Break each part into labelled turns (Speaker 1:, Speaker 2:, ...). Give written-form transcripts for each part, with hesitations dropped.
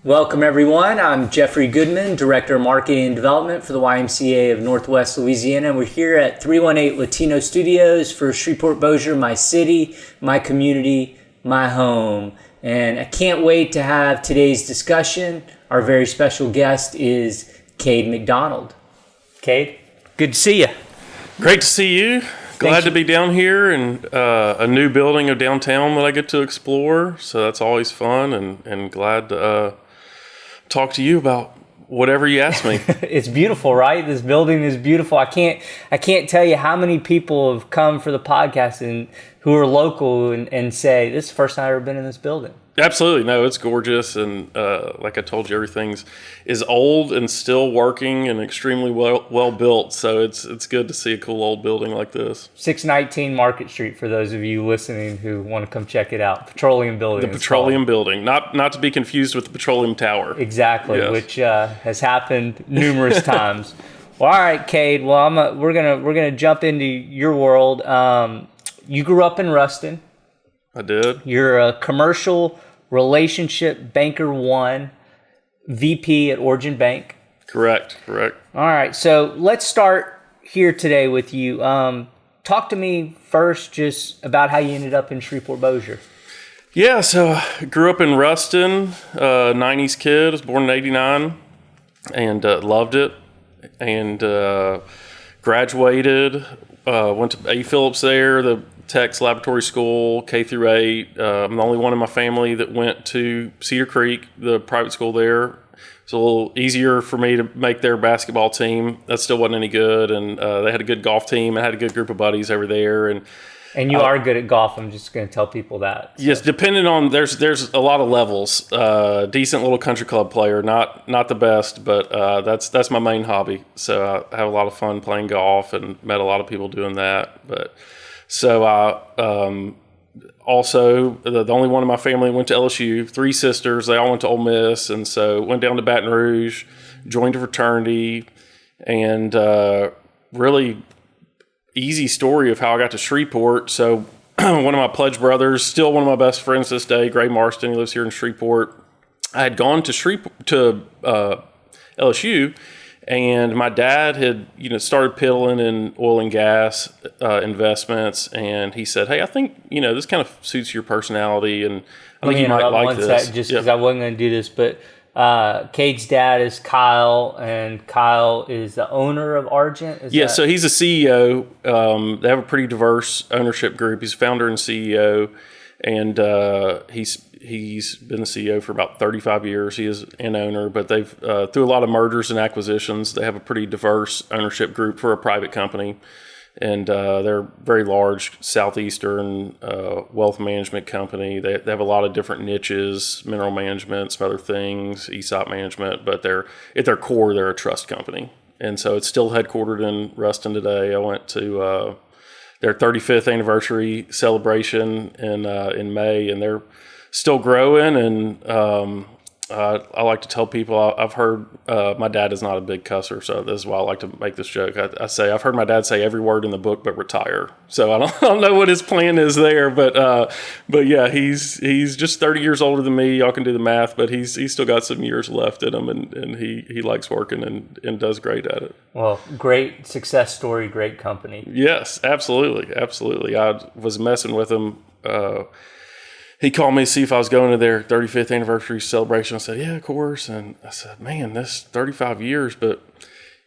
Speaker 1: Welcome everyone, I'm Jeffrey Goodman, Director of Marketing and Development for the YMCA of Northwest Louisiana. We're here at 318 Latino Studios for Shreveport-Bossier, my city, my community, my home. And I can't wait to have today's discussion. Our very special guest is Kade McDonald. Kade, good to see you.
Speaker 2: Great to see you. Glad to be down here in a new building of downtown that I get to explore. So that's always fun and glad to talk to you about whatever you ask me.
Speaker 1: It's beautiful, right? This building is beautiful. I can't tell you how many people have come for the podcast and who are local and say, this is the first time I've ever been in this building.
Speaker 2: Absolutely. No, it's gorgeous. And like I told you, everything is old and still working and extremely well built. So it's good to see a cool old building like this.
Speaker 1: 619 Market Street for those of you listening who want to come check it out. Petroleum Building.
Speaker 2: The Petroleum Building. Not to be confused with the Petroleum Tower.
Speaker 1: Exactly, yes. Which has happened numerous times. Well, all right, Kade. Well, we're gonna jump into your world. You grew up in Ruston.
Speaker 2: I did.
Speaker 1: You're a commercial relationship banker 1, VP at Origin Bank.
Speaker 2: Correct.
Speaker 1: All right, so let's start here today with you. Talk to me first just about how you ended up in Shreveport-Bossier.
Speaker 2: Yeah, so I grew up in Ruston, 90s kid. I was born in 89 and loved it. And graduated, went to A. Phillips there, the Tech's laboratory school, K through 8. I'm the only one in my family that went to Cedar Creek, the private school there. It's a little easier for me to make their basketball team. That still wasn't any good. And they had a good golf team. I had a good group of buddies over there. And
Speaker 1: you are good at golf. I'm just going to tell people that. So.
Speaker 2: Yes, depending on, there's a lot of levels. Decent little country club player, not the best, but that's my main hobby. So I have a lot of fun playing golf and met a lot of people doing that. But so also the only one in my family went to LSU. 3 sisters, they all went to Ole Miss, and so went down to Baton Rouge, joined a fraternity, and really easy story of how I got to Shreveport. So one of my pledge brothers, still one of my best friends this day, Gray Marston, he lives here in Shreveport. I had gone to LSU, and my dad had started piddling in oil and gas investments, and he said, hey, I think this kind of suits your personality, and I think you might like this.
Speaker 1: Just because I wasn't going to do this, but Kade's dad is Kyle, and Kyle is the owner of Argent.
Speaker 2: So he's a CEO. They have a pretty diverse ownership group. He's founder and CEO, and he's been the CEO for about 35 years. He is an owner, but they've through a lot of mergers and acquisitions, they have a pretty diverse ownership group for a private company. And they're a very large southeastern wealth management company. They have a lot of different niches, mineral management, some other things, ESOP management, but at their core, they're a trust company. And so it's still headquartered in Ruston today. I went to their 35th anniversary celebration in May, and they're still growing. And I like to tell people, I've heard my dad is not a big cusser, so this is why I like to make this joke. I say I've heard my dad say every word in the book but retire. So I don't know what his plan is there, but yeah, he's just 30 years older than me. Y'all can do the math, but he's still got some years left in him, and he likes working and does great at it.
Speaker 1: Well, great success story, great company.
Speaker 2: Yes, absolutely. I was messing with him. He called me to see if I was going to their 35th anniversary celebration. I said, yeah, of course. And I said, man, that's 35 years, but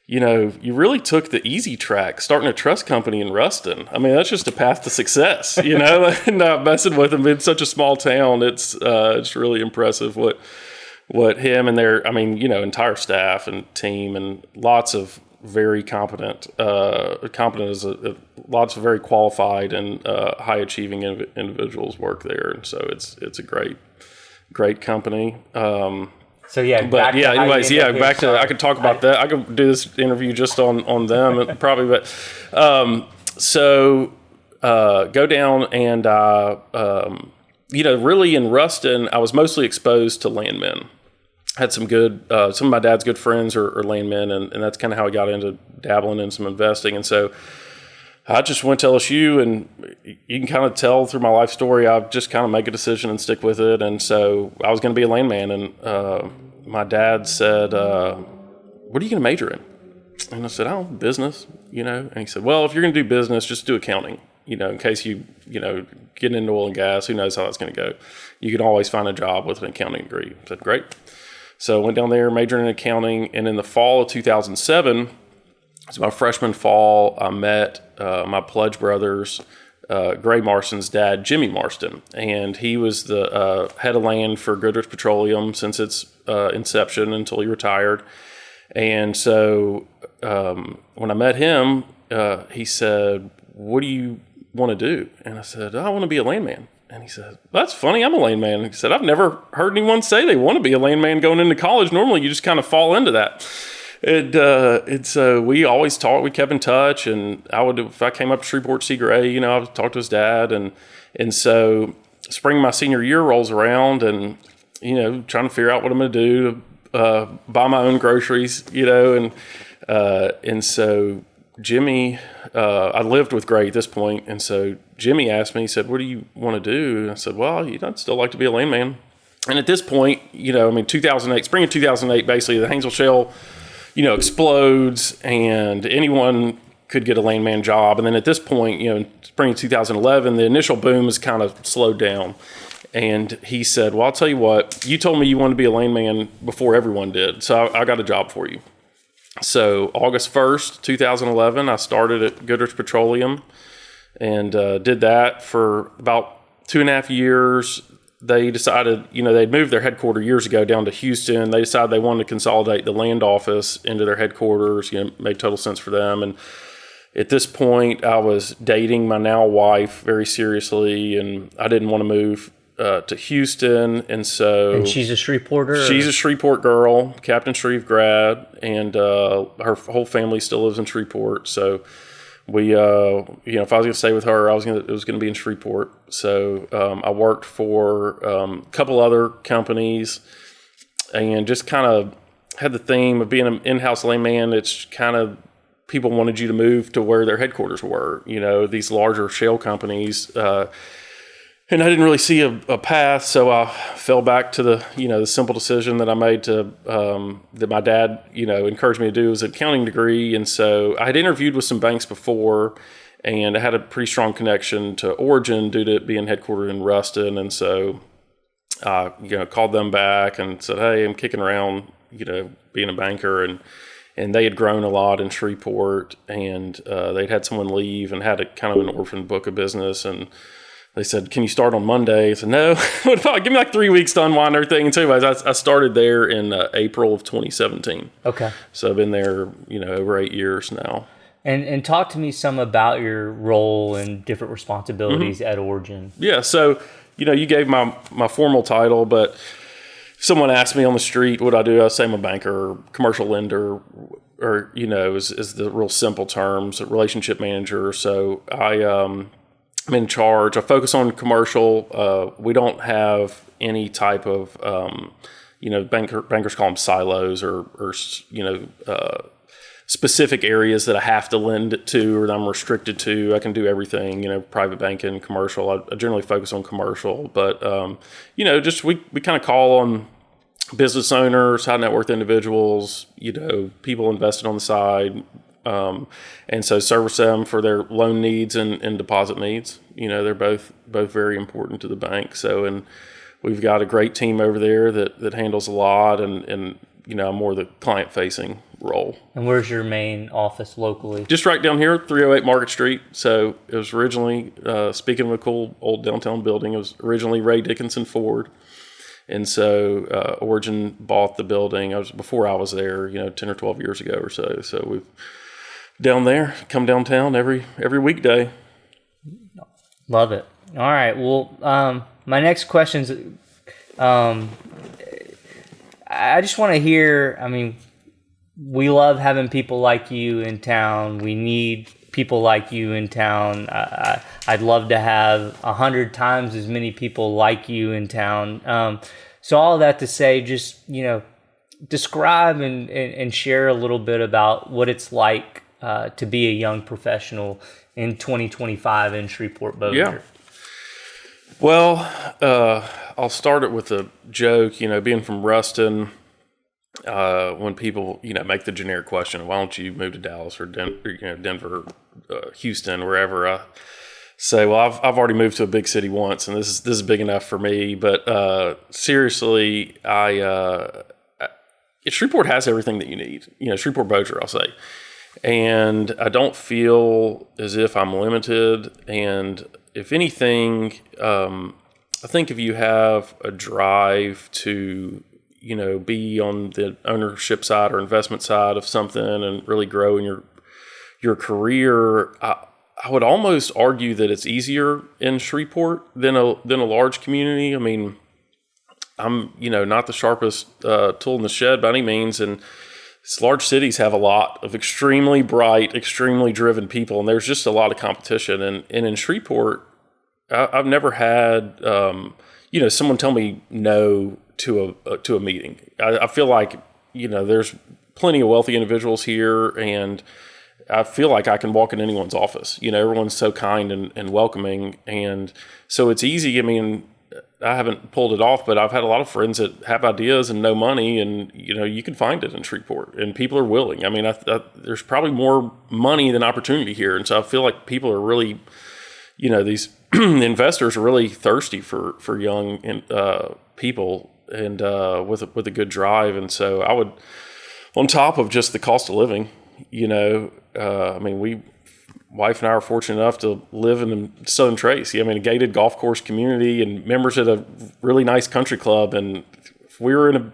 Speaker 2: you really took the easy track starting a trust company in Ruston. I mean, that's just a path to success, and not messing with them in such a small town. It's really impressive what him and their, entire staff and team and lots of very competent as lots of very qualified and high achieving individuals work there, and so it's a great company.
Speaker 1: Back
Speaker 2: to I could talk about that. I could do this interview just on them probably, but go down and really in Ruston, I was mostly exposed to landmen. Had some of my dad's good friends are landmen, and that's kind of how I got into dabbling in some investing. And so I just went to LSU, and you can kind of tell through my life story, I've just kind of make a decision and stick with it. And so I was going to be a landman, and my dad said, what are you going to major in? And I said, business, And he said, well, if you're going to do business, just do accounting, in case you get into oil and gas, who knows how that's going to go. You can always find a job with an accounting degree. I said, great. So I went down there, majored in accounting, and in the fall of 2007, it's my freshman fall, I met my pledge brothers, Gray Marston's dad, Jimmy Marston, and he was the head of land for Goodrich Petroleum since its inception until he retired. And so when I met him, he said, what do you want to do? And I said, I want to be a landman. And he said, that's funny, I'm a landman. And he said, I've never heard anyone say they want to be a landman going into college. Normally you just kind of fall into that. And so we always talked, we kept in touch, and if I came up to Shreveport to see Gray, I would talk to his dad. And so spring my senior year rolls around, and, trying to figure out what I'm going to do to buy my own groceries, and so Jimmy, I lived with Gray at this point, and so Jimmy asked me, he said, what do you want to do? And I said, well, I'd still like to be a landman. And at this point, 2008, spring of 2008, basically the Haynesville Shale, explodes, and anyone could get a landman job. And then at this point, in spring of 2011, the initial boom has kind of slowed down. And he said, well, I'll tell you what, you told me you wanted to be a landman before everyone did, so I got a job for you. So August 1st, 2011, I started at Goodrich Petroleum and did that for about 2.5 years. They decided, they'd moved their headquarters years ago down to Houston. They decided they wanted to consolidate the land office into their headquarters. Made total sense for them. And at this point, I was dating my now wife very seriously, and I didn't want to move to Houston. And
Speaker 1: she's a Shreveporter?
Speaker 2: She's a Shreveport girl, Captain Shreve grad, and her whole family still lives in Shreveport. So we, if I was going to stay with her, it was going to be in Shreveport. So I worked for a couple other companies, and just kind of had the theme of being an in-house landman. It's kind of people wanted you to move to where their headquarters were. These larger shale companies. And I didn't really see a path, so I fell back to the simple decision that I made that my dad, encouraged me to do, was an accounting degree. And so I had interviewed with some banks before, and I had a pretty strong connection to Origin due to it being headquartered in Ruston. And so I, called them back and said, hey, I'm kicking around, being a banker. And they had grown a lot in Shreveport, and they'd had someone leave and had a kind of an orphan book of business. And they said, can you start on Monday? I said, no, give me like 3 weeks to unwind everything. And so anyways, I started there in April of 2017. Okay. So I've been there, over 8 years now.
Speaker 1: And talk to me some about your role and different responsibilities at Origin.
Speaker 2: Yeah, so, you gave my formal title, but if someone asked me on the street what I do, I say I'm a banker, or commercial lender, or, is the real simple terms, a relationship manager. So I'm in charge. I focus on commercial. We don't have any type of, bankers call them silos or specific areas that I have to lend it to or that I'm restricted to. I can do everything, private banking, commercial. I generally focus on commercial, but, just we kind of call on business owners, high net worth individuals, people invested on the side, and so service them for their loan needs and deposit needs. They're both very important to the bank. So, and we've got a great team over there that handles a lot, and I'm more the client facing role.
Speaker 1: And where's your main office locally?
Speaker 2: Just right down here, 308 Market Street. So it was originally, speaking of a cool old downtown building, it was originally Ray Dickinson Ford. And so Origin bought the building. Before I was there, 10 or 12 years ago or so. So we've down there, come downtown every weekday.
Speaker 1: Love it. All right. Well, my next question's, I just want to hear, we love having people like you in town. We need people like you in town. I'd love to have 100 times as many people like you in town. So all that to say, just, describe and share a little bit about what it's like to be a young professional in 2025 in Shreveport-Bossier?
Speaker 2: Yeah. Well, I'll start it with a joke. Being from Ruston, when people make the generic question, why don't you move to Dallas or Denver, Houston, wherever, I say, well, I've already moved to a big city once, and this is big enough for me. But seriously, Shreveport has everything that you need. Shreveport-Bossier, I'll say. And I don't feel as if I'm limited. And if anything, I think if you have a drive to, be on the ownership side or investment side of something and really grow in your career, I would almost argue that it's easier in Shreveport than a large community. I mean, I'm not the sharpest tool in the shed by any means, and large cities have a lot of extremely bright, extremely driven people, and there's just a lot of competition. And in Shreveport, I've never had someone tell me no to a meeting. I feel like there's plenty of wealthy individuals here, and I feel like I can walk in anyone's office. Everyone's so kind and welcoming, and so it's easy. I mean, I haven't pulled it off, but I've had a lot of friends that have ideas and no money, and you can find it in Shreveport, and people are willing. I mean, there's probably more money than opportunity here, and so I feel like people are really, these investors are really thirsty for young people and with a good drive, and so I would, on top of just the cost of living, I mean, wife and I are fortunate enough to live in Southern Tracy. I mean, a gated golf course community and members at a really nice country club. And if we were in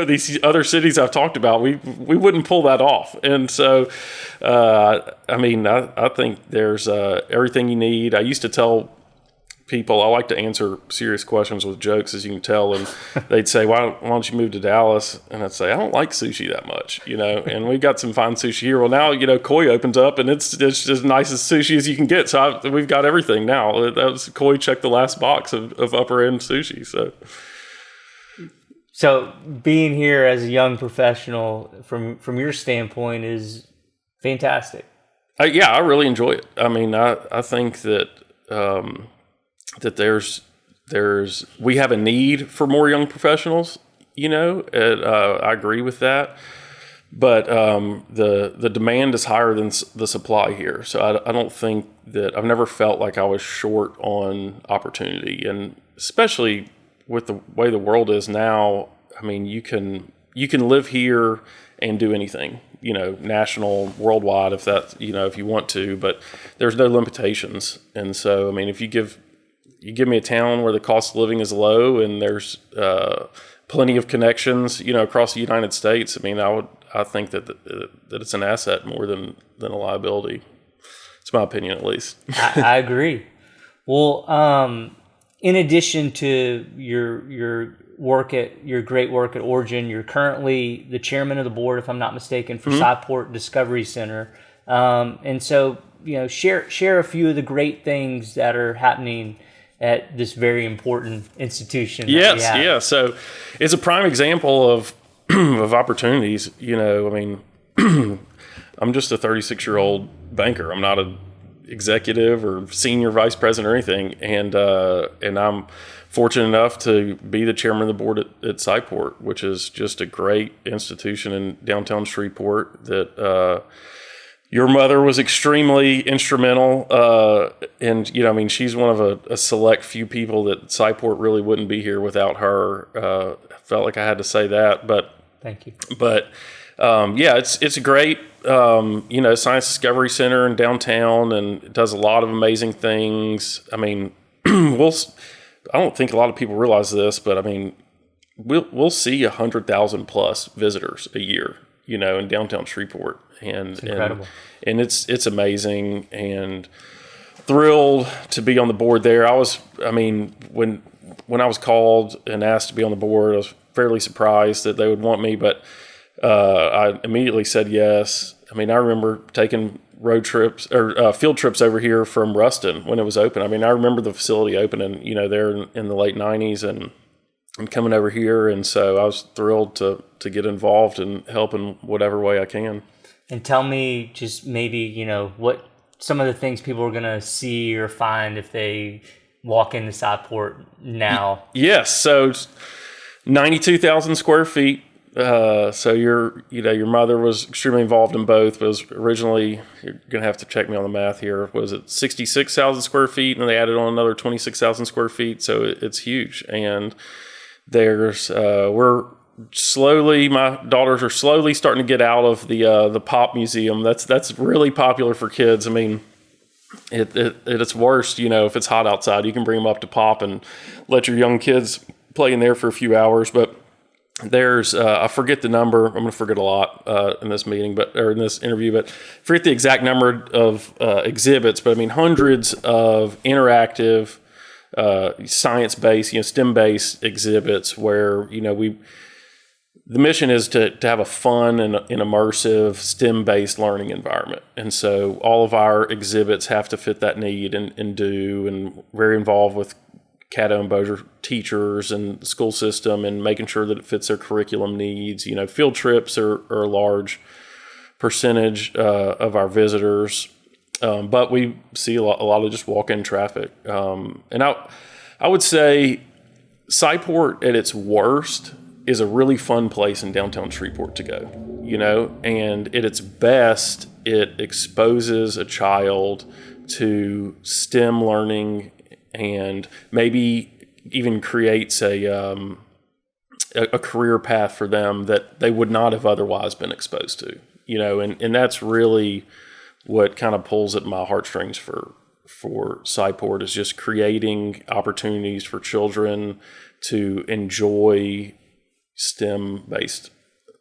Speaker 2: these other cities I've talked about, we wouldn't pull that off. And so, I mean, I think there's everything you need. I used to tell people, I like to answer serious questions with jokes, as you can tell, and they'd say, why don't you move to Dallas? And I'd say, I don't like sushi that much, and we've got some fine sushi here. Well, now, Koi opens up, and it's as nice as sushi as you can get. So we've got everything now. That was Koi checked the last box of upper end sushi.
Speaker 1: So being here as a young professional, from your standpoint, is fantastic.
Speaker 2: I really enjoy it. I mean, I think that that we have a need for more young professionals, I agree with that, but the demand is higher than the supply here. So I don't think that I've never felt like I was short on opportunity, and especially with the way the world is now. I mean, you can live here and do anything, national, worldwide, if that's, if you want to, but there's no limitations. And so, I mean, if you give me a town where the cost of living is low and there's plenty of connections, across the United States, I mean, I think that it's an asset more than a liability. It's my opinion, at least.
Speaker 1: I agree. Well, in addition to your great work at Origin, you're currently the chairman of the board, if I'm not mistaken, for Sci-Port Discovery Center. And so, share a few of the great things that are happening at this very important institution.
Speaker 2: Yes, yeah. So it's a prime example of of opportunities. I mean, I'm just a 36-year-old banker. I'm not an executive or senior vice president or anything, and I'm fortunate enough to be the chairman of the board at Sci-Port, which is just a great institution in downtown Shreveport that your mother was extremely instrumental. And, I mean, she's one of a select few people that Sci-Port really wouldn't be here without her. I felt like I had to say that, but
Speaker 1: thank you.
Speaker 2: But it's a great, Science Discovery Center in downtown, and it does a lot of amazing things. I mean, I don't think a lot of people realize this, but I mean, we'll see 100,000 plus visitors a year, in downtown Shreveport, and
Speaker 1: it's incredible.
Speaker 2: And it's amazing, and thrilled to be on the board there. When I was called and asked to be on the board, I was fairly surprised that they would want me, but I immediately said yes. I mean, I remember taking road trips or field trips over here from Ruston when it was open. I mean, I remember the facility opening, there in the late 90s and coming over here. And so I was thrilled to get involved and help in whatever way I can.
Speaker 1: And tell me just maybe, what some of the things people are going to see or find if they walk into Sci-Port now.
Speaker 2: Yes. So 92,000 square feet. So your mother was extremely involved in both. But it was originally, you're going to have to check me on the math here. Was it 66,000 square feet? And they added on another 26,000 square feet. So it's huge. And there's, my daughters are slowly starting to get out of the pop museum. That's really popular for kids. I mean, at its worst, if it's hot outside, you can bring them up to pop and let your young kids play in there for a few hours. But there's, I forget the number. I'm going to forget a lot in this meeting, or in this interview, but forget the exact number of exhibits. But I mean, hundreds of interactive, science-based, STEM-based exhibits where the mission is to have a fun and immersive STEM-based learning environment. And so all of our exhibits have to fit that need and very involved with Kade and Bossier teachers and the school system and making sure that it fits their curriculum needs. Field trips are a large percentage of our visitors, but we see a lot of just walk-in traffic. And I would say Sci-Port at its worst is a really fun place in downtown Shreveport to go, and at its best, it exposes a child to STEM learning and maybe even creates a career path for them that they would not have otherwise been exposed to, and that's really what kind of pulls at my heartstrings for Sci-Port, is just creating opportunities for children to enjoy STEM-based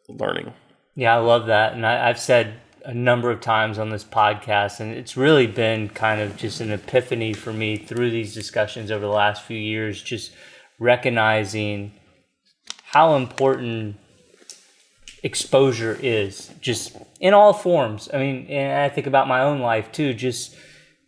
Speaker 2: learning.
Speaker 1: Yeah, I love that. And I've said a number of times on this podcast, and it's really been kind of just an epiphany for me through these discussions over the last few years, just recognizing how important exposure is, just in all forms. I mean, and I think about my own life too, just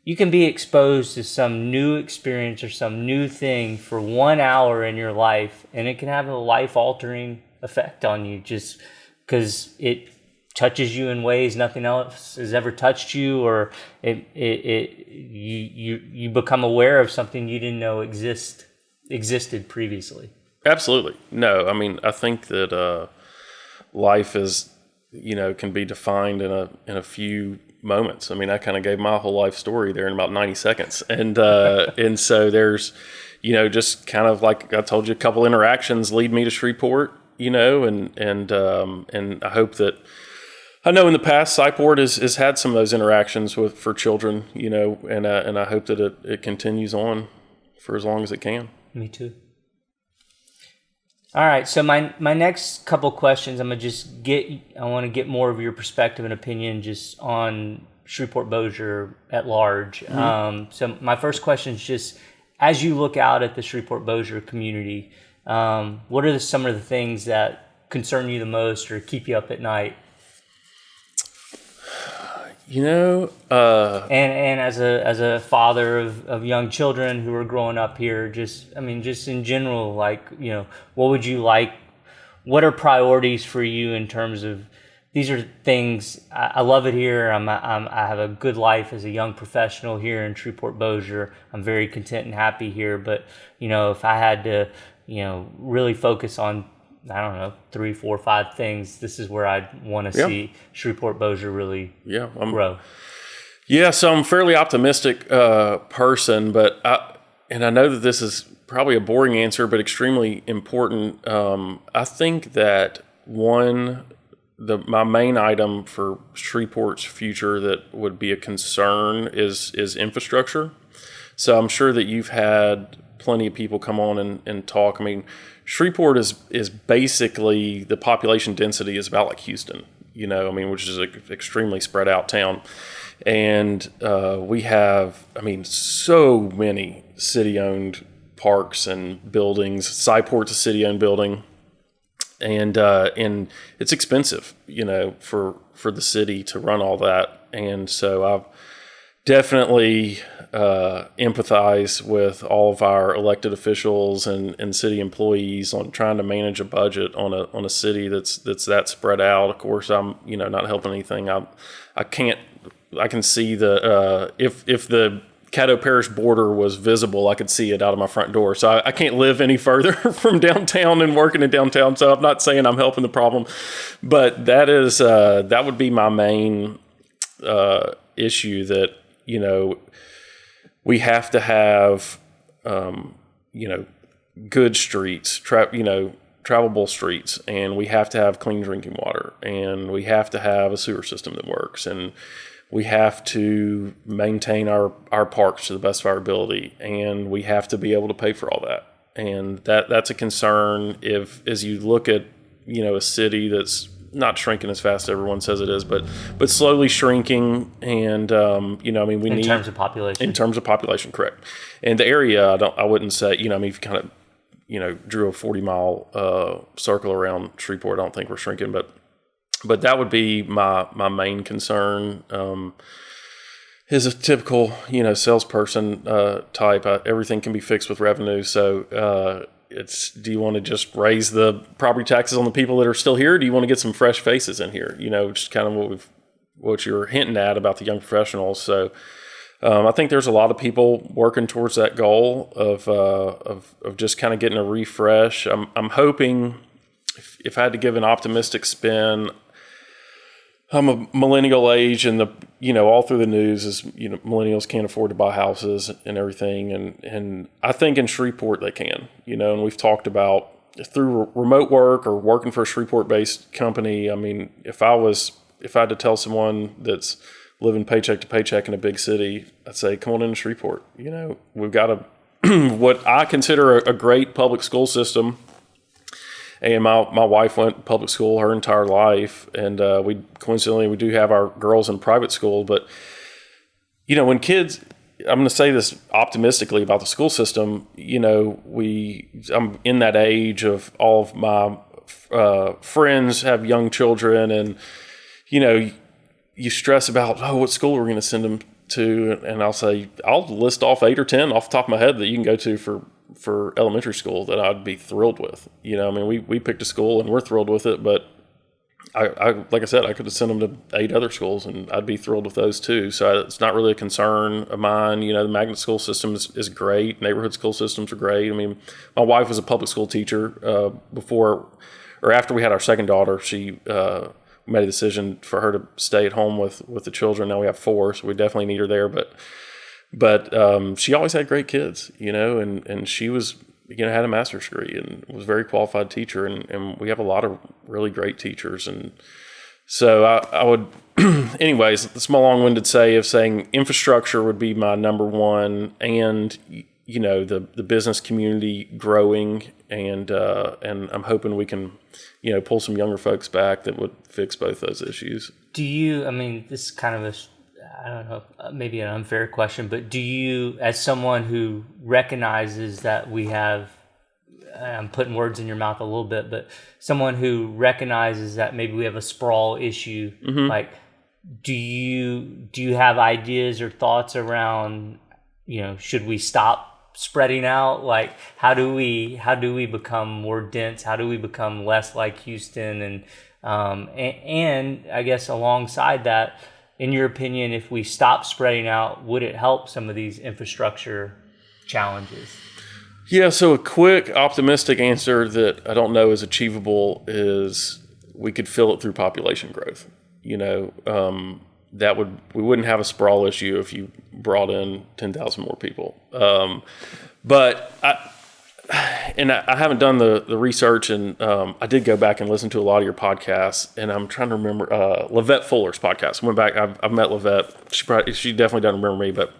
Speaker 1: you can be exposed to some new experience or some new thing for 1 hour in your life, and it can have a life-altering effect on you just because it touches you in ways nothing else has ever touched you, or you become aware of something you didn't know existed previously.
Speaker 2: Absolutely. No, I mean, I think that life is, can be defined in a few moments. I mean, I kind of gave my whole life story there in about 90 seconds. And so there's, just kind of like I told you, a couple interactions lead me to Shreveport, and I hope that, I know in the past Sci-Port has had some of those interactions for children, and I hope that it continues on for as long as it can.
Speaker 1: Me too. All right, so my next couple questions, I want to get more of your perspective and opinion just on Shreveport-Bossier at large. Mm-hmm. So my first question is just, as you look out at the Shreveport-Bossier community, what are some of the things that concern you the most or keep you up at night? And as a father of young children who are growing up here, just in general, what would you like? What are priorities for you in terms of these are things? I love it here. I have a good life as a young professional here in Shreveport-Bossier. I'm very content and happy here. But if I had to, really focus on, I don't know, 3, 4, 5 things, this is where I'd want to see Shreveport-Bossier really grow.
Speaker 2: Yeah, so I'm a fairly optimistic person, but I know that this is probably a boring answer, but extremely important. I think that my main item for Shreveport's future that would be a concern is infrastructure. So I'm sure that you've had plenty of people come on and talk. I mean, Shreveport is basically, the population density is about like Houston, which is an extremely spread out town. And we have, so many city-owned parks and buildings. Sci-Port's a city-owned building. And it's expensive, for the city to run all that. And so I've definitely empathize with all of our elected officials and city employees on trying to manage a budget on a city that's that spread out. Of course, I'm not helping anything. I can see if the Caddo Parish border was visible, I could see it out of my front door. So I can't live any further from downtown and working in downtown. So I'm not saying I'm helping the problem, but that would be my main issue, that we have to have good streets, travelable streets, and we have to have clean drinking water, and we have to have a sewer system that works, and we have to maintain our parks to the best of our ability, and we have to be able to pay for all that. And that's a concern as you look at, a city that's not shrinking as fast as everyone says it is, but slowly shrinking. And, we need... In terms of population, correct. And the area, I wouldn't say, if you kind of, drew a 40-mile circle around Shreveport, I don't think we're shrinking, but that would be my main concern. Is a typical, salesperson type. Everything can be fixed with revenue. So do you want to just raise the property taxes on the people that are still here? Or do you want to get some fresh faces in here? Which is kind of what you're hinting at about the young professionals. So I think there's a lot of people working towards that goal of just kind of getting a refresh. I'm hoping, if I had to give an optimistic spin, I'm a millennial age, and all through the news is, millennials can't afford to buy houses and everything. And I think in Shreveport they can, and we've talked about through remote work or working for a Shreveport-based company. I mean, if I had to tell someone that's living paycheck to paycheck in a big city, I'd say, come on into Shreveport. We've got what I consider a great public school system. And my wife went public school her entire life, and we do have our girls in private school. But when kids, I'm going to say this optimistically about the school system. I'm in that age of all of my friends have young children, and you stress about, what school are we going to send them to? And I'll list off 8 or 10 off the top of my head that you can go to for elementary school that I'd be thrilled with. We picked a school and we're thrilled with it, but I like I said, I could have sent them to 8 other schools and I'd be thrilled with those too. So it's not really a concern of mine. The magnet school system is great. Neighborhood school systems are great. I mean, my wife was a public school teacher before or after we had our second daughter. She made a decision for her to stay at home with the children. Now we have 4, so we definitely need her there. But she always had great kids, and she was, had a master's degree and was a very qualified teacher. And we have a lot of really great teachers. And so I would, anyways, it's my long-winded saying infrastructure would be my number one, and, the business community growing. And I'm hoping we can, pull some younger folks back that would fix both those issues.
Speaker 1: This is kind of I don't know, maybe an unfair question, but do you, as someone who recognizes that we have, I'm putting words in your mouth a little bit, but someone who recognizes that maybe we have a sprawl issue, like, do you have ideas or thoughts around, should we stop spreading out? Like, how do we become more dense? How do we become less like Houston? And I guess alongside that, in your opinion, if we stop spreading out, would it help some of these infrastructure challenges?
Speaker 2: Yeah, so a quick, optimistic answer that I don't know is achievable is we could fill it through population growth. We wouldn't have a sprawl issue if you brought in 10,000 more people. But I haven't done the research, and I did go back and listen to a lot of your podcasts, and I'm trying to remember Lavette Fuller's podcast. I went back. I've met Lavette. She definitely doesn't remember me, but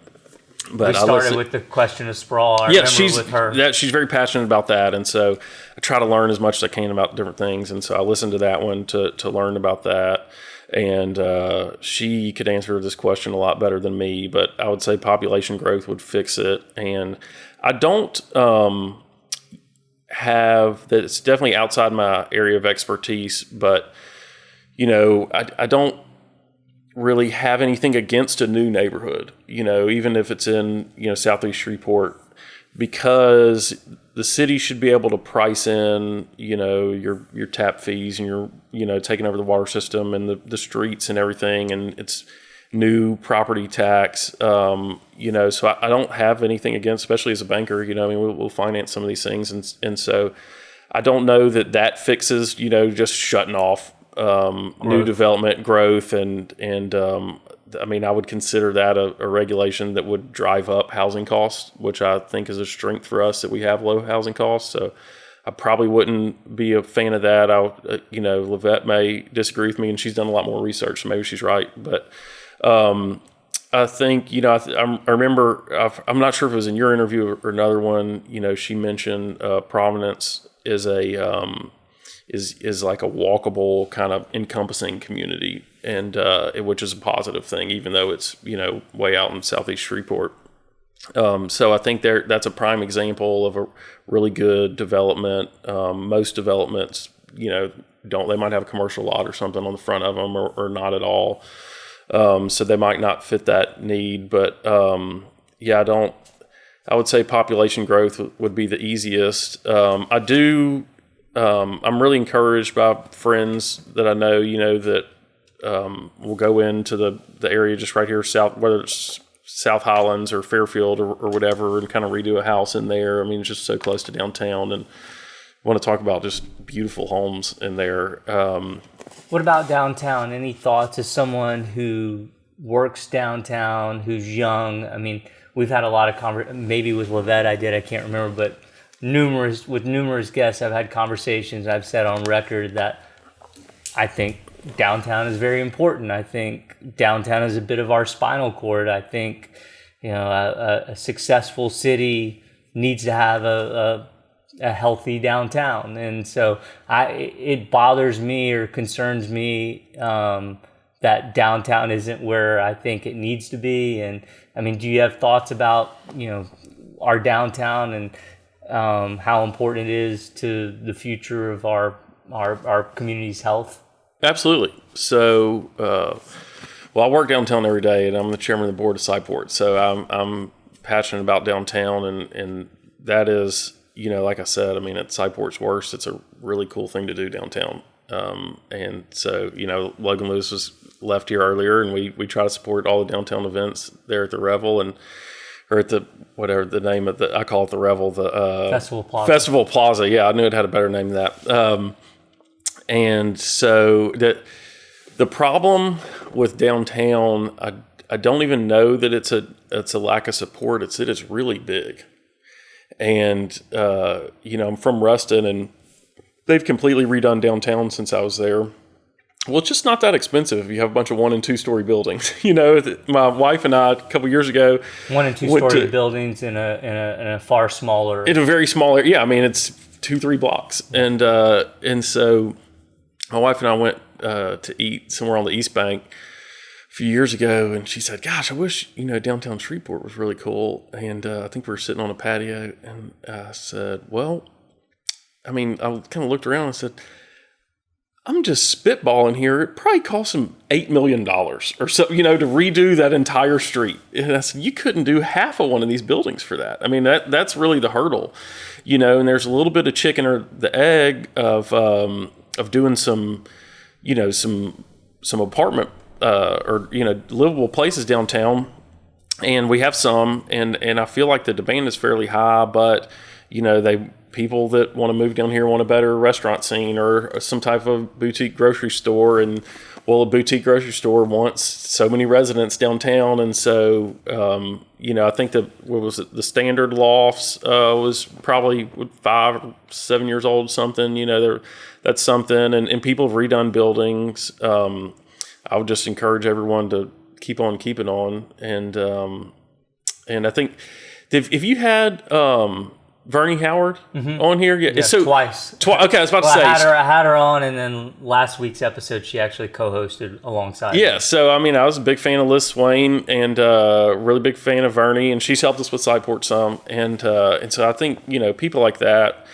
Speaker 1: we started with the question of sprawl. I remember with her.
Speaker 2: She's very passionate about that, and so I try to learn as much as I can about different things. And so I listened to that one to learn about that. And she could answer this question a lot better than me, but I would say population growth would fix it. And I don't have that. It's definitely outside my area of expertise, but I don't really have anything against a new neighborhood, even if it's in, Southeast Shreveport, because the city should be able to price in, your tap fees and your, taking over the water system and the streets and everything. And it's new property tax, so I don't have anything against, especially as a banker, we'll finance some of these things. And so I don't know that fixes, just shutting off new development growth. And I would consider that a regulation that would drive up housing costs, which I think is a strength for us that we have low housing costs. So I probably wouldn't be a fan of that. Livette may disagree with me, and she's done a lot more research, so maybe she's right. But I think, I remember, I'm not sure if it was in your interview or another one, she mentioned Providence is is like a walkable kind of encompassing community, and which is a positive thing, even though it's, way out in Southeast Shreveport. So I think that's a prime example of a really good development. Most developments, they might have a commercial lot or something on the front of them, or not at all. So they might not fit that need, but I would say population growth would be the easiest. I'm really encouraged by friends that I know, that will go into the area just right here south, whether it's South Highlands or Fairfield or whatever, and kind of redo a house in there. It's just so close to downtown, and I want to talk about just beautiful homes in there.
Speaker 1: What about downtown? Any thoughts as someone who works downtown, who's young? We've had a lot of maybe with Livette I can't remember, but numerous guests I've had conversations. I've said on record that I think downtown is very important. I think downtown is a bit of our spinal cord. I think, a successful city needs to have a healthy downtown. And so it bothers me or concerns me that downtown isn't where I think it needs to be. And do you have thoughts about, our downtown and how important it is to the future of our community's health?
Speaker 2: Absolutely. So, I work downtown every day, and I'm the chairman of the board of Sci-Port. So I'm passionate about downtown, and that is, like I said, at Sci-Port's worst, it's a really cool thing to do downtown. And so, Logan Lewis was left here earlier, and we try to support all the downtown events there at the Revel, or at the, whatever the name of I call it the Revel, the Festival Plaza. Yeah, I knew it had a better name than that. And so the problem with downtown, I don't even know that it's a lack of support. It is really big. And, I'm from Ruston, and they've completely redone downtown since I was there. Well, it's just not that expensive if you have a bunch of 1- and 2-story buildings. My wife and I, a couple years ago,
Speaker 1: 1- and 2-story buildings in a far smaller,
Speaker 2: in a very small area. Yeah, it's 2-3 blocks, and so my wife and I went to eat somewhere on the East Bank a few years ago, and she said, "Gosh, I wish downtown Shreveport was really cool." And I think we were sitting on a patio, and I said, "Well, I kind of looked around and said, I'm just spitballing here. It probably cost them $8 million or so, to redo that entire street." And I said, "You couldn't do half of one of these buildings for that." That's really the hurdle, and there's a little bit of chicken or the egg of doing some apartment, or, livable places downtown. And we have some, and I feel like the demand is fairly high, but, people that want to move down here want a better restaurant scene or some type of boutique grocery store. And a boutique grocery store wants so many residents downtown. And so, I think the standard lofts was probably 5 or 7 years old, something, that's something. And people have redone buildings. I would just encourage everyone to keep on keeping on. And I think if you had, Vernie Howard on here,
Speaker 1: twice.
Speaker 2: Okay, I was about to say.
Speaker 1: I had her on, and then last week's episode she actually co-hosted alongside.
Speaker 2: Yeah, so I was a big fan of Liz Swain, and really big fan of Vernie, and she's helped us with Sci-Port some, and so I think people like that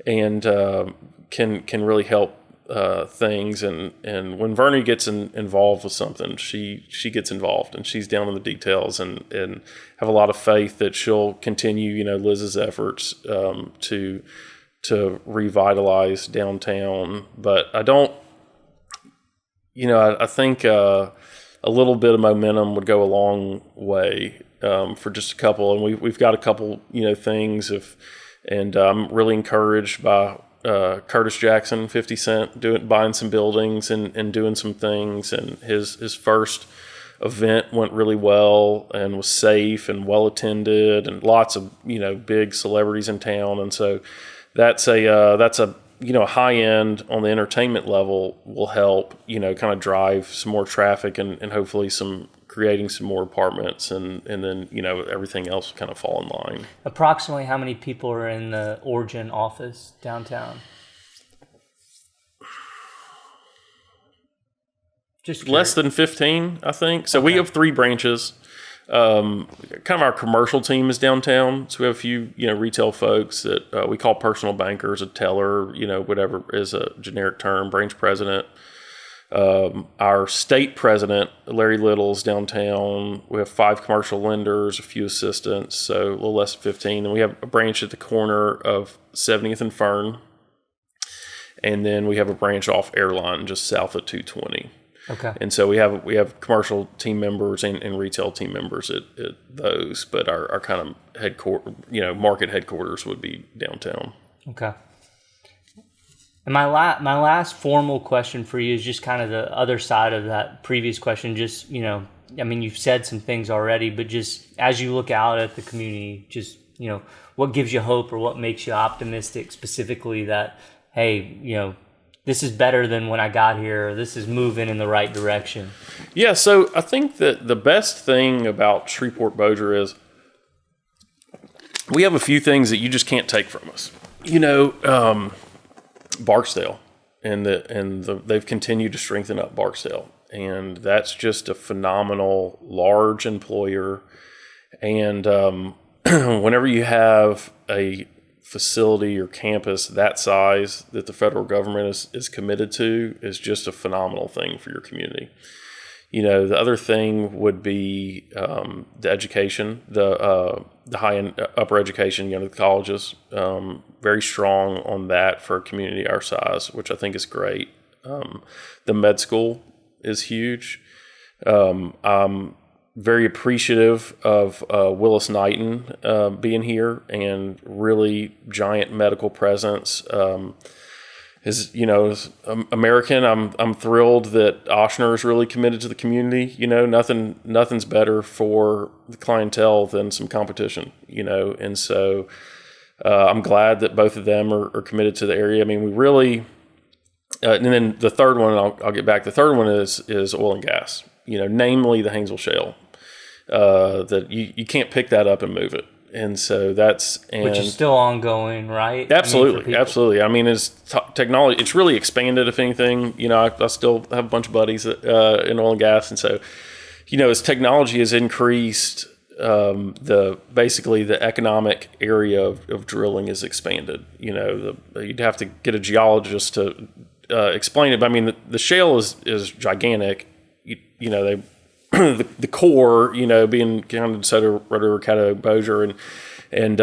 Speaker 2: and can really help things, and when Vernie gets involved with something, she gets involved, and she's down in the details, and have a lot of faith that she'll continue, Liz's efforts to revitalize downtown. But I don't, I think a little bit of momentum would go a long way for just a couple, and we've got a couple things and I'm really encouraged by Curtis Jackson, 50 Cent, buying some buildings and doing some things, and his first event went really well and was safe and well attended, and lots of big celebrities in town, and so that's a high end on the entertainment level will help kind of drive some more traffic and hopefully creating some more apartments, and then everything else will kind of fall in line.
Speaker 1: Approximately how many people are in the Origin office downtown? Just
Speaker 2: less than 15, I think. So we have 3 branches. Kind of our commercial team is downtown. So we have a few, retail folks that we call personal bankers, a teller, whatever is a generic term, branch president. Our state president, Larry Little's downtown. We have 5 commercial lenders, a few assistants, so a little less than 15. And we have a branch at the corner of 70th and Fern. And then we have a branch off Airline just south of 220.
Speaker 1: Okay.
Speaker 2: And so we have commercial team members and retail team members at those, but our kind of market headquarters would be downtown.
Speaker 1: Okay. And my last formal question for you is just kind of the other side of that previous question. Just, you've said some things already, but just as you look out at the community, just, what gives you hope or what makes you optimistic specifically that, hey, this is better than when I got here, or this is moving in the right direction?
Speaker 2: Yeah, so I think that the best thing about Shreveport-Bossier is we have a few things that you just can't take from us. Barksdale, and they've continued to strengthen up Barksdale, and that's just a phenomenal large employer. And whenever you have a facility or campus that size that the federal government is committed to, is just a phenomenal thing for your community. The other thing would be the education, the high end upper education, the colleges, very strong on that for a community our size, which I think is great. The med school is huge. I'm very appreciative of Willis Knighton being here, and really giant medical presence. As American, I'm thrilled that Ochsner is really committed to the community. Nothing's better for the clientele than some competition. And so I'm glad that both of them are committed to the area. I mean, we really, and then the third one, I'll get back. The third one is oil and gas. Namely the Haynesville Shale. That you can't pick that up and move it. And so which is
Speaker 1: still ongoing, right?
Speaker 2: Absolutely, absolutely. I mean, as technology, it's really expanded. If anything, I still have a bunch of buddies that, in oil and gas, and so, as technology has increased, basically the economic area of drilling is expanded. You'd have to get a geologist to explain it. But I mean, the shale is gigantic. They. The core, being Condon, Rotor, Kade, Bossier, and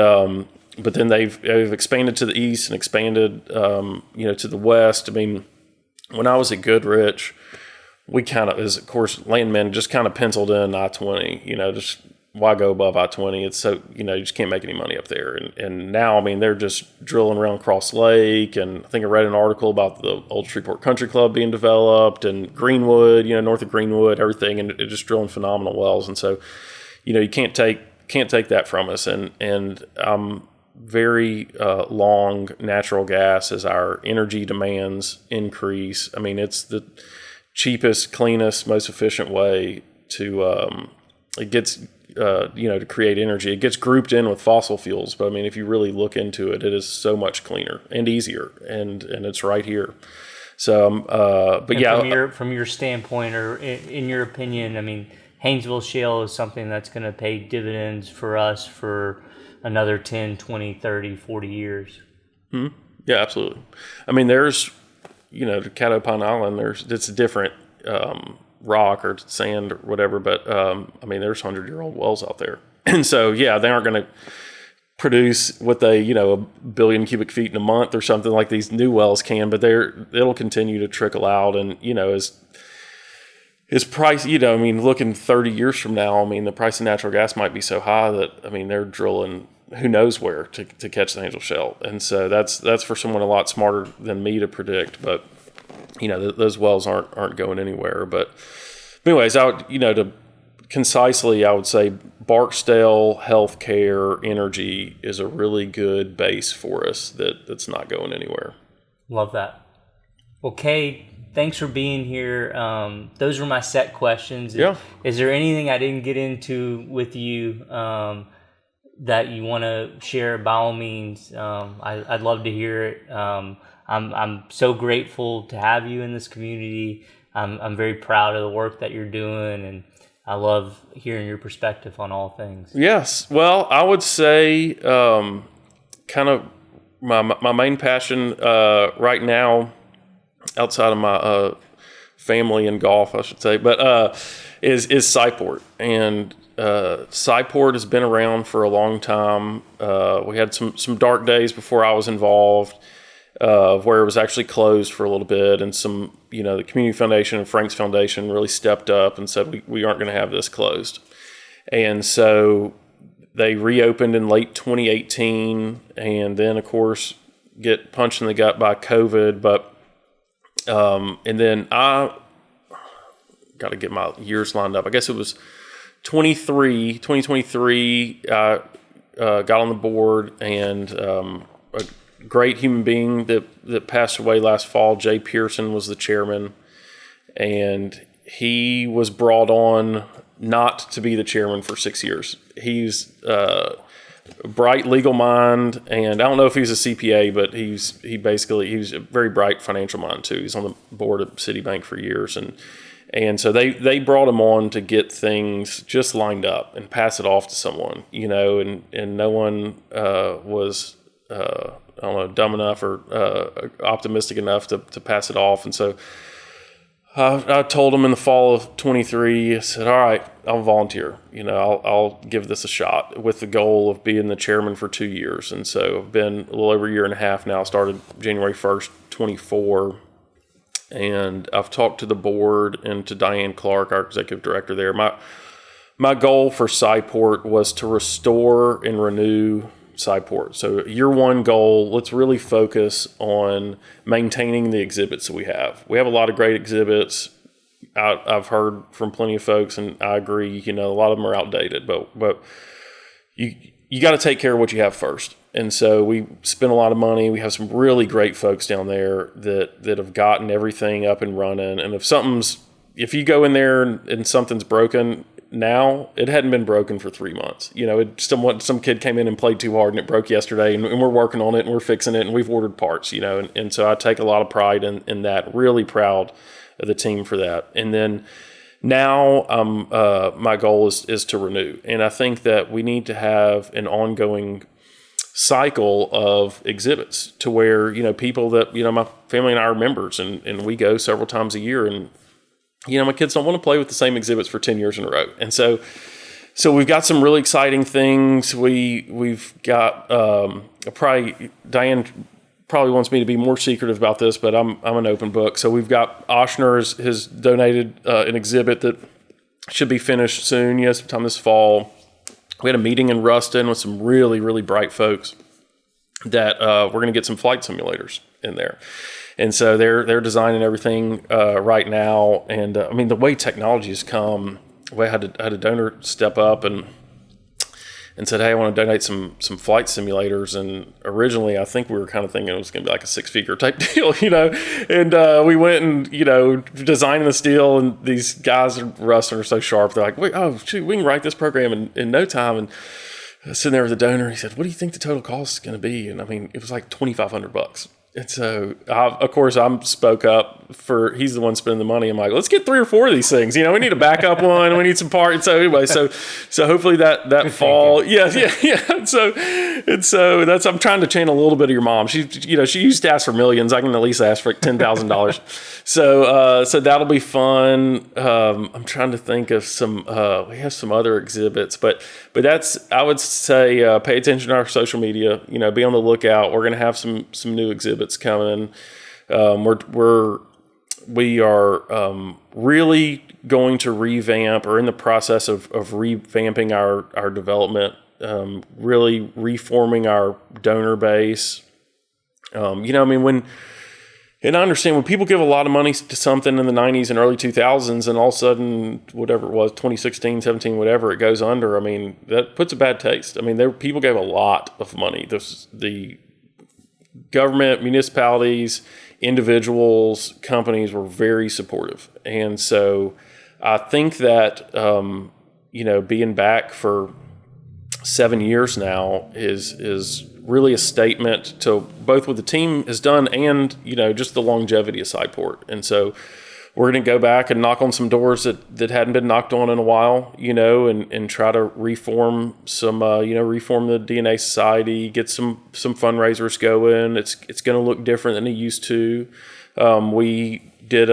Speaker 2: but then they've expanded to the east and expanded, to the west. I mean, when I was at Goodrich, we kind of, as of course, landmen just kind of penciled in I-20. Just why go above I-20? It's so you just can't make any money up there. And now, I mean, they're just drilling around Cross Lake, and I think I read an article about the old Shreveport Country Club being developed, and Greenwood, north of Greenwood, everything, and it just drilling phenomenal wells. And so, you can't take that from us. And very long natural gas as our energy demands increase. I mean, it's the cheapest, cleanest, most efficient way to it gets. To create energy. It gets grouped in with fossil fuels, but I mean, if you really look into it, it is so much cleaner and easier, and it's right here. So,
Speaker 1: from your standpoint, or in your opinion, I mean, Haynesville Shale is something that's going to pay dividends for us for another 10, 20, 30, 40 years.
Speaker 2: Mm-hmm. Yeah, absolutely. I mean, there's, to Kade Island, it's a different rock or sand or whatever, but there's 100-year-old wells out there. And so, yeah, they aren't going to produce what they, a billion cubic feet in a month or something like these new wells can, but it'll continue to trickle out. And, as price, looking 30 years from now, the price of natural gas might be so high that, they're drilling who knows where to catch the Angel Shell. And so that's for someone a lot smarter than me to predict, but, those wells aren't going anywhere. But anyways, to concisely, I would say Barksdale Healthcare Energy is a really good base for us that's not going anywhere.
Speaker 1: Love that. Well, Kade, thanks for being here. Those were my set questions.
Speaker 2: Yeah. Is
Speaker 1: there anything I didn't get into with you that you want to share? By all means, I'd love to hear it. I'm so grateful to have you in this community. I'm very proud of the work that you're doing, and I love hearing your perspective on all things. Yes.
Speaker 2: Well, I would say kind of my main passion right now, outside of my family and golf, I should say, but is Sci-Port. And Sci-Port has been around for a long time. We had some dark days before I was involved, where it was actually closed for a little bit, and the Community Foundation and Frank's Foundation really stepped up and said we aren't going to have this closed. And so they reopened in late 2018, and then of course get punched in the gut by COVID. But and then I got to get my years lined up. I guess it was 2023. I got on the board, and a great human being that passed away last fall, Jay Pearson, was the chairman, and he was brought on not to be the chairman for 6 years. He's a bright legal mind, and I don't know if he's a CPA, but he was a very bright financial mind too. He's on the board at Citibank for years, and so they brought him on to get things just lined up and pass it off to someone, and no one was dumb enough or optimistic enough to pass it off. And so I told him in the fall of 23, I said, all right, I'll volunteer. I'll give this a shot, with the goal of being the chairman for 2 years. And so I've been a little over a year and a half now. I started January 1st, 24. And I've talked to the board and to Diane Clark, our executive director there. My goal for Sci-Port was to restore and renew Sci-Port. So year one goal, let's really focus on maintaining the exhibits that we have. We have a lot of great exhibits. I've heard from plenty of folks, and I agree, a lot of them are outdated, but you got to take care of what you have first. And so we spent a lot of money. We have some really great folks down there that have gotten everything up and running. And if you go in there and something's broken, now it hadn't been broken for 3 months. Some kid came in and played too hard and it broke yesterday, and we're working on it and we're fixing it and we've ordered parts, and so I take a lot of pride in that. Really proud of the team for that. And then now my goal is to renew, and I think that we need to have an ongoing cycle of exhibits to where people that my family and I are members, and we go several times a year, and my kids don't want to play with the same exhibits for 10 years in a row. And so we've got some really exciting things. We've got Diane probably wants me to be more secretive about this, but I'm an open book. So we've got Ochsner has donated an exhibit that should be finished soon, sometime this fall. We had a meeting in Ruston with some really, really bright folks that we're going to get some flight simulators in there. And so they're designing everything right now. And the way technology has come, I had a donor step up and said, hey, I want to donate some flight simulators. And originally, I think we were kind of thinking it was going to be like a 6-figure type deal, And we went and, designing this deal. And these guys at Ruston are so sharp. They're like, wait, oh, shoot, we can write this program in no time. And sitting there with the donor, he said, what do you think the total cost is going to be? And it was like $2,500. And so, of course, I'm spoke up for, he's the one spending the money. I'm like, let's get 3 or 4 of these things. We need a backup one. We need some parts. So anyway, so hopefully that fall. Yeah. So that's, I'm trying to channel a little bit of your mom. She used to ask for millions. I can at least ask for $10,000. So that'll be fun. I'm trying to think of some, we have some other exhibits, but that's, I would say, pay attention to our social media, be on the lookout. We're going to have some new exhibits coming. We are really going to revamp, or in the process of revamping our development, really reforming our donor base. And I understand when people give a lot of money to something in the 90s and early 2000s, and all of a sudden, whatever it was, 2016, 17, whatever, it goes under, that puts a bad taste. People gave a lot of money. The government, municipalities, individuals, companies were very supportive. And so I think that, being back for 7 years now is really a statement to both what the team has done and, just the longevity of Sci-Port. And so we're going to go back and knock on some doors that hadn't been knocked on in a while, and try to reform reform the DNA Society, get some fundraisers going. It's going to look different than it used to. We did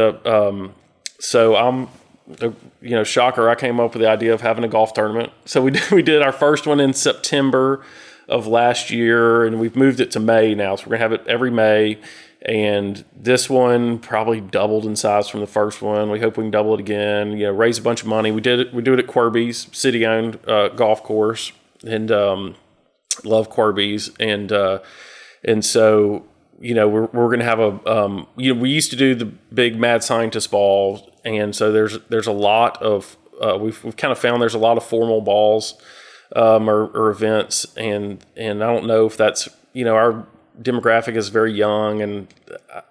Speaker 2: shocker, I came up with the idea of having a golf tournament. So we did our first one in September of last year, and we've moved it to May now. So we're going to have it every May. And this one probably doubled in size from the first one. We hope we can double it again, raise a bunch of money. We do it at Quirby's, city-owned golf course, and love Quirby's. And so, we're going to have we used to do the big Mad Scientist balls. And so there's a lot of, we've kind of found there's a lot of formal balls or events. And I don't know if that's, our demographic is very young, and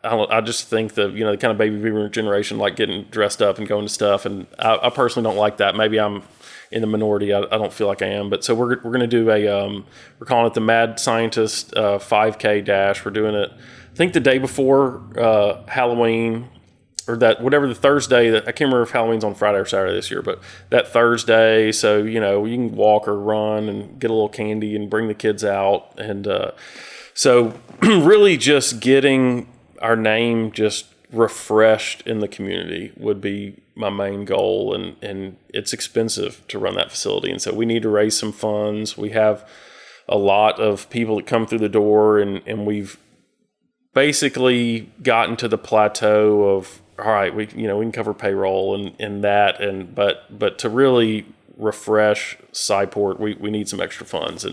Speaker 2: I just think the the kind of baby boomer generation like getting dressed up and going to stuff, and I personally don't like that. Maybe I'm in the minority. I don't feel like I am, but so we're going to do we're calling it the Mad Scientist 5K dash. We're doing it, I think, the day before Halloween, or that whatever the Thursday that, I can't remember if Halloween's on Friday or Saturday this year, but that Thursday. So you can walk or run and get a little candy and bring the kids out. And so really just getting our name just refreshed in the community would be my main goal. And it's expensive to run that facility. And so we need to raise some funds. We have a lot of people that come through the door, and we've basically gotten to the plateau of, all right, we can cover payroll and that, but to really refresh Sci-Port, we need some extra funds.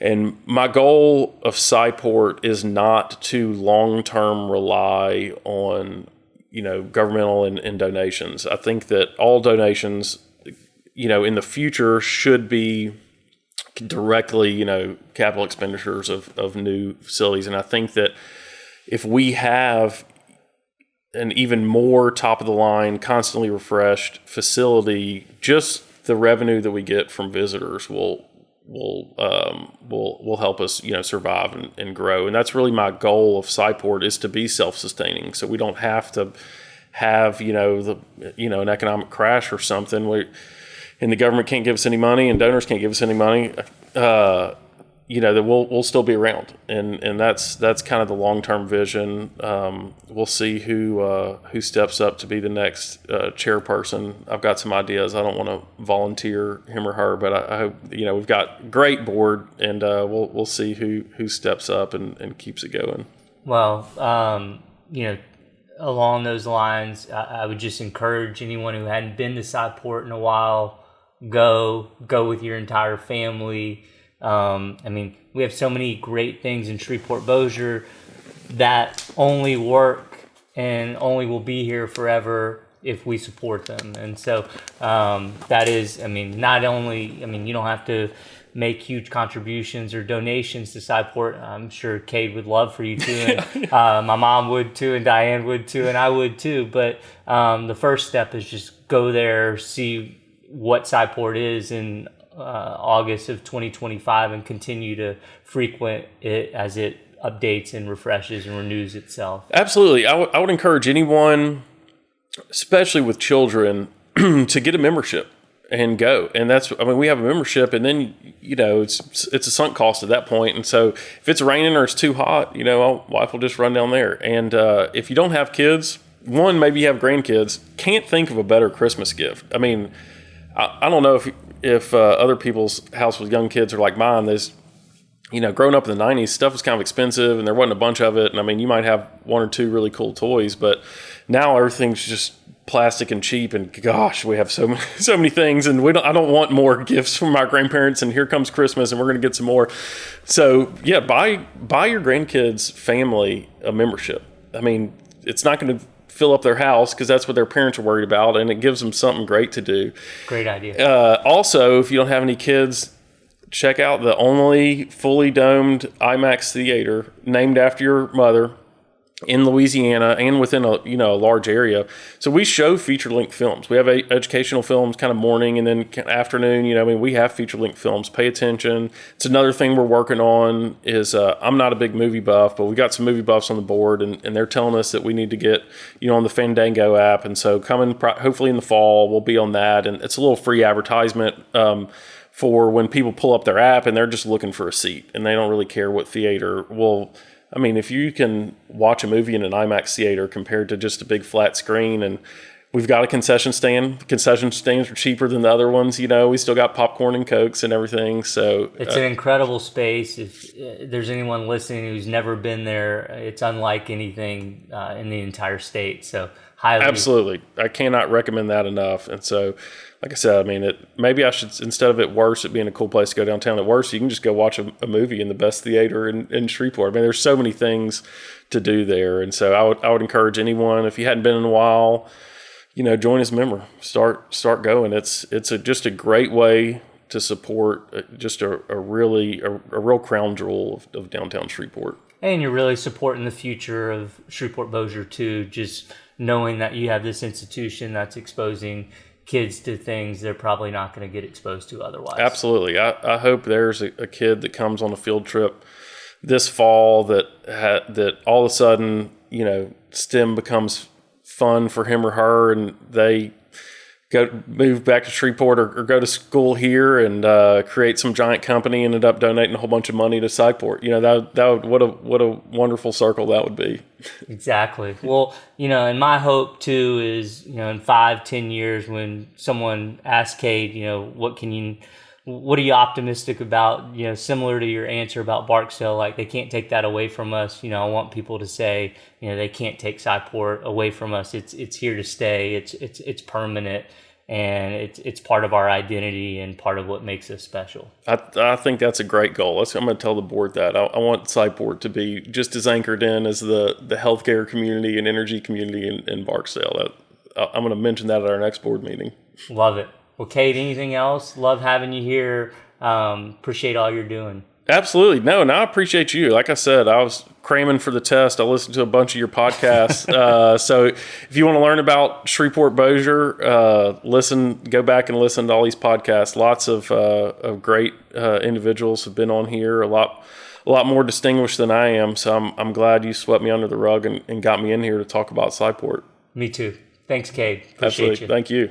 Speaker 2: And my goal of Sci-Port is not to long-term rely on, governmental and donations. I think that all donations, in the future should be directly, capital expenditures of new facilities. And I think that if we have an even more top-of-the-line, constantly refreshed facility, just the revenue that we get from visitors will help us, survive and grow. And that's really my goal of Sci-Port, is to be self-sustaining, so we don't have to have an economic crash or something. And the government can't give us any money, and donors can't give us any money. That we'll still be around, and that's kind of the long-term vision. We'll see who steps up to be the next chairperson. I've got some ideas. I don't want to volunteer him or her, but I hope we've got a great board, and we'll see who steps up and keeps it going.
Speaker 1: Well, along those lines, I would just encourage anyone who hadn't been to Sci-Port in a while, go with your entire family. We have so many great things in Shreveport-Bossier that only work and only will be here forever if we support them. And so that is, not only, you don't have to make huge contributions or donations to Sci-Port. I'm sure Kade would love for you to, and my mom would too, and Diane would too, and I would too. But the first step is just go there, see what Sci-Port is in August of 2025, and continue to frequent it as it updates and refreshes and renews itself.
Speaker 2: Absolutely. I would encourage anyone, especially with children, to get a membership and go. And we have a membership, and then, it's a sunk cost at that point. And so if it's raining or it's too hot, my wife will just run down there. And if you don't have kids, maybe you have grandkids, can't think of a better Christmas gift. I mean, I don't know if other people's house with young kids are like mine. There's, growing up in the 90s, stuff was kind of expensive and there wasn't a bunch of it. And I mean, you might have one or two really cool toys, but now everything's just plastic and cheap, and gosh, we have so many things, and I don't want more gifts from my grandparents, and here comes Christmas and we're going to get some more. So yeah, buy your grandkids' family a membership. I mean, it's not going to fill up their house because that's what their parents are worried about, and it gives them something great to do.
Speaker 1: Great idea.
Speaker 2: Also, if you don't have any kids, check out the only fully domed IMAX theater named after your mother in Louisiana and within a large area. So we show feature-length films. We have educational films kind of morning and then afternoon. We have feature-length films. Pay attention. It's another thing we're working on is I'm not a big movie buff, but we got some movie buffs on the board, and they're telling us that we need to get on the Fandango app. And so coming hopefully in the fall, we'll be on that. And it's a little free advertisement for when people pull up their app and they're just looking for a seat and they don't really care what theater. Well, I mean, if you can watch a movie in an IMAX theater compared to just a big flat screen, and we've got a concession stand. Concession stands are cheaper than the other ones. We still got popcorn and Cokes and everything. So
Speaker 1: it's an incredible space. If there's anyone listening who's never been there, it's unlike anything in the entire state. So highly.
Speaker 2: Absolutely. I cannot recommend that enough. And so, like I said, I mean, maybe I should, instead of it being a cool place to go downtown, you can just go watch a movie in the best theater in Shreveport. I mean, there's so many things to do there. And so I would encourage anyone, if you hadn't been in a while, join as a member, start going. It's just a great way to support just a real crown jewel of downtown Shreveport.
Speaker 1: And you're really supporting the future of Shreveport-Bossier too, just knowing that you have this institution that's exposing kids to things they're probably not going to get exposed to otherwise.
Speaker 2: Absolutely. I hope there's a kid that comes on a field trip this fall that all of a sudden, STEM becomes fun for him or her, and they move back to Shreveport or go to school here and create some giant company, ended up donating a whole bunch of money to Sci-Port. What a wonderful circle that would be. Exactly.
Speaker 1: Well, and my hope too is, in 5-10 years when someone asks Kade, what are you optimistic about? Similar to your answer about Barksdale, like they can't take that away from us. I want people to say, they can't take Sci-Port away from us. It's here to stay. It's permanent, and it's part of our identity and part of what makes us special.
Speaker 2: I think that's a great goal. I'm going to tell the board that I want Sci-Port to be just as anchored in as the healthcare community and energy community in Barksdale. I'm going to mention that at our next board meeting.
Speaker 1: Love it. Well, Kade, anything else? Love having you here. Appreciate all you're doing.
Speaker 2: Absolutely. No, and I appreciate you. Like I said, I was cramming for the test. I listened to a bunch of your podcasts. So if you want to learn about Shreveport-Bossier, go back and listen to all these podcasts. Lots of great individuals have been on here, a lot more distinguished than I am. So I'm glad you swept me under the rug and got me in here to talk about Sci-Port.
Speaker 1: Me too. Thanks, Kade. Appreciate
Speaker 2: Absolutely.
Speaker 1: you.
Speaker 2: Thank you.